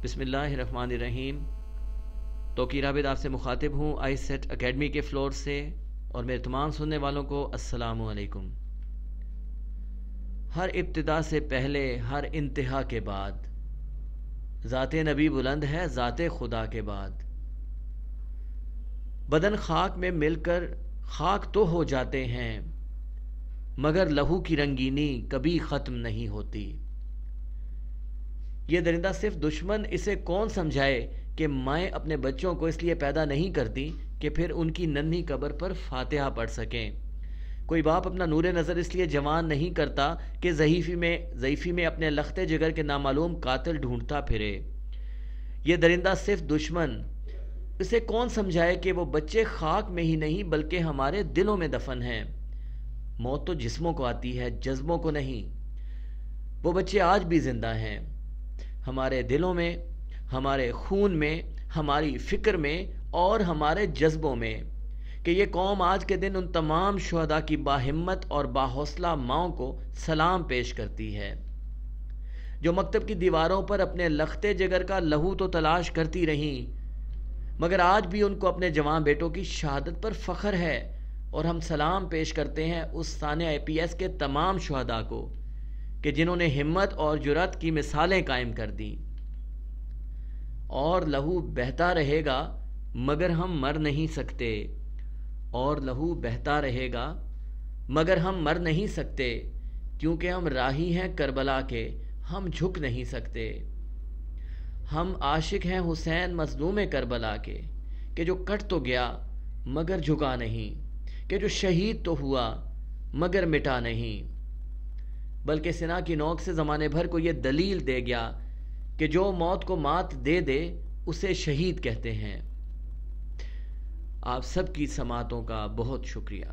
بسم اللہ الرحمن الرحیم۔ توقیر عابد آپ سے مخاطب ہوں آئی سیٹ اکیڈمی کے فلور سے، اور میرے تمام سننے والوں کو السلام علیکم۔ ہر ابتدا سے پہلے، ہر انتہا کے بعد، ذات نبی بلند ہے ذات خدا کے بعد۔ بدن خاک میں مل کر خاک تو ہو جاتے ہیں، مگر لہو کی رنگینی کبھی ختم نہیں ہوتی۔ یہ درندہ صرف دشمن اسے کون سمجھائے کہ مائیں اپنے بچوں کو اس لیے پیدا نہیں کرتی کہ پھر ان کی ننھی قبر پر فاتحہ پڑھ سکیں۔ کوئی باپ اپنا نور نظر اس لیے جوان نہیں کرتا کہ ضعیفی میں اپنے لخت جگر کے نامعلوم قاتل ڈھونڈتا پھرے۔ یہ درندہ صرف دشمن اسے کون سمجھائے کہ وہ بچے خاک میں ہی نہیں بلکہ ہمارے دلوں میں دفن ہیں۔ موت تو جسموں کو آتی ہے، جذبوں کو نہیں۔ وہ بچے آج بھی زندہ ہیں، ہمارے دلوں میں، ہمارے خون میں، ہماری فکر میں اور ہمارے جذبوں میں، کہ یہ قوم آج کے دن ان تمام شہداء کی باہمت اور باحوصلہ ماؤں کو سلام پیش کرتی ہے، جو مکتب کی دیواروں پر اپنے لخت جگر کا لہو تو تلاش کرتی رہیں، مگر آج بھی ان کو اپنے جوان بیٹوں کی شہادت پر فخر ہے۔ اور ہم سلام پیش کرتے ہیں اس ثانیہ APS کے تمام شہداء کو کہ جنہوں نے ہمت اور جرأت کی مثالیں قائم کر دیں۔ اور لہو بہتا رہے گا مگر ہم مر نہیں سکتے، اور لہو بہتا رہے گا مگر ہم مر نہیں سکتے، کیونکہ ہم راہی ہیں کربلا کے، ہم جھک نہیں سکتے۔ ہم عاشق ہیں حسین مظلوم کربلا کے، کہ جو کٹ تو گیا مگر جھکا نہیں، کہ جو شہید تو ہوا مگر مٹا نہیں، بلکہ سنا کی نوک سے زمانے بھر کو یہ دلیل دے گیا کہ جو موت کو مات دے دے اسے شہید کہتے ہیں۔ آپ سب کی سماعتوں کا بہت شکریہ۔